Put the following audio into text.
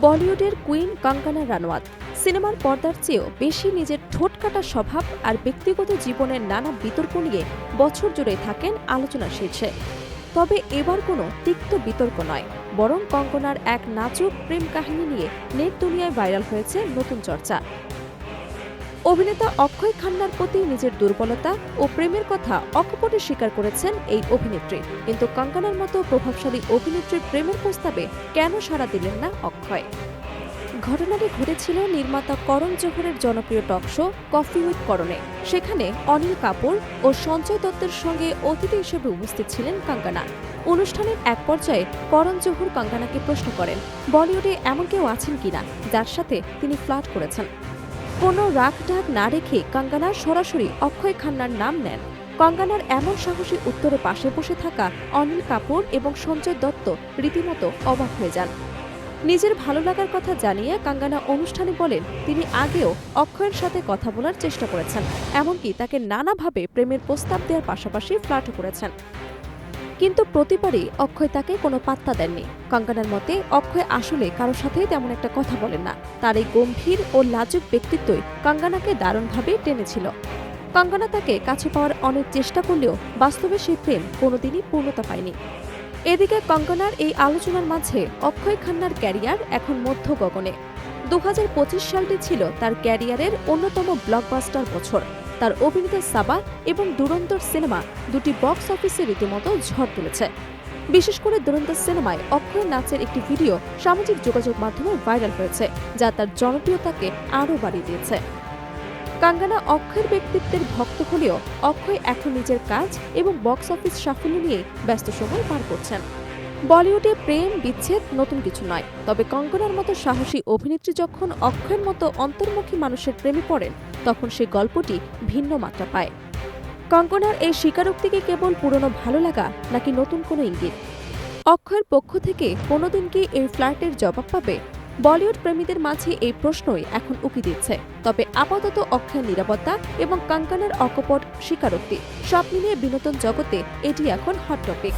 বলিউডের কুইন কঙ্গনা রানাওয়াত সিনেমার পর্দার চেয়েও বেশি নিজের ঠোঁটকাটা স্বভাব আর ব্যক্তিগত জীবনের নানা বিতর্ক নিয়ে বছর জুড়ে থাকেন আলোচনার শীর্ষে। তবে এবার কোনো তিক্ত বিতর্ক নয়, বরং কঙ্গনার এক নাজুক প্রেম কাহিনী নিয়ে নেট দুনিয়ায় ভাইরাল হয়েছে নতুন চর্চা। অভিনেতা অক্ষয় খান্নার প্রতি নিজের দুর্বলতা ও প্রেমের কথা অকপটে স্বীকার করেছেন এই অভিনেত্রী। কিন্তু কঙ্গনার মতো প্রভাবশালী অভিনেত্রীর প্রেমের প্রস্তাবে কেন সাড়া দিলেন না অক্ষয়? ঘটনাটি ঘটেছিল নির্মাতা করণ জোহরের জনপ্রিয় টক শো কফি উইথ করণে। সেখানে অনিল কাপুর ও সঞ্জয় দত্তের সঙ্গে অতিথি হিসেবে উপস্থিত ছিলেন কঙ্গনা। অনুষ্ঠানের এক পর্যায়ে করণ জোহর কঙ্গনাকে প্রশ্ন করেন, বলিউডে এমন কেউ আছেন কিনা যার সাথে তিনি ফ্লার্ট করেছেন। কোনো রাগ ঢাক না রেখে কঙ্গনা সরাসরি অক্ষয় খান্নার নাম নেন। কঙ্গনার এমন সাহসী উত্তরে পাশে বসে থাকা অনিল কাপুর এবং সঞ্জয় দত্ত রীতিমতো অবাক হয়ে যান। নিজের ভালো লাগার কথা জানিয়ে কঙ্গনা অনুষ্ঠানে বলেন তিনি আগেও অক্ষয়ের সাথে কথা বলার চেষ্টা করেছেন, এমনকি তাকে নানাভাবে প্রেমের প্রস্তাব দেওয়ার পাশাপাশি ফ্লার্টও করেছেন। কিন্তু প্রতিবারই অক্ষয় তাকে কোনো পাত্তা দেননি। কঙ্গনার মতে অক্ষয় আসলে কারোর সাথেই তেমন একটা কথা বলেন না। তার এই গম্ভীর ও লাজুক ব্যক্তিত্বই কঙ্গনাকে দারুণভাবে টেনেছিল। কঙ্গনা তাকে কাছে পাওয়ার অনেক চেষ্টা করলেও বাস্তবে সেই প্রেম কোনোদিনই পূর্ণতা পায়নি। এদিকে কঙ্গনার এই আলোচনার মাঝে অক্ষয় খান্নার ক্যারিয়ার এখন মধ্য গগনে। 2025 সালটি ছিল তার ক্যারিয়ারের অন্যতম ব্লকবাস্টার বছর। তার অভিনীত সাবা এবং দুরন্তর সিনেমা দুটি বক্স অফিসে রীতিমতো ঝড় তুলেছে। বিশেষ করে দুরন্তর সিনেমায় অক্ষয় নাচের একটি ভিডিও সামাজিক যোগাযোগ মাধ্যমে ভাইরাল হয়েছে, যা তার জনপ্রিয়তাকে আরও বাড়িয়ে দিয়েছে। কঙ্গনা অক্ষয়ের ব্যক্তিত্বের ভক্ত হলেও অক্ষয় এখন নিজের কাজ এবং বক্স অফিস সাফল্য নিয়ে ব্যস্ত সময় পার করছেন। বলিউডে প্রেম বিচ্ছেদ নতুন কিছু নয়, তবে কঙ্গনার মতো সাহসী অভিনেত্রী যখন অক্ষয়ের মতো অন্তর্মুখী মানুষের প্রেমে পড়েন তখন সেই গল্পটি ভিন্ন মাত্রা পায়। কঙ্গনার এই স্বীকারোক্তিকে কেবল পুরনো ভালো লাগা নাকি নতুন কোনো ইঙ্গিত? অক্ষয়ের পক্ষ থেকে কোনোদিন কি এই ফ্ল্যাটের জবাব পাবে? বলিউড প্রেমীদের মাঝে এই প্রশ্নই এখন উকি দিচ্ছে। তবে আপাতত অক্ষয়ের নিরাপত্তা এবং কঙ্গনার অকপট স্বীকারোক্তি সব মিলিয়ে বিনোদন জগতে এটি এখন হট টপিক।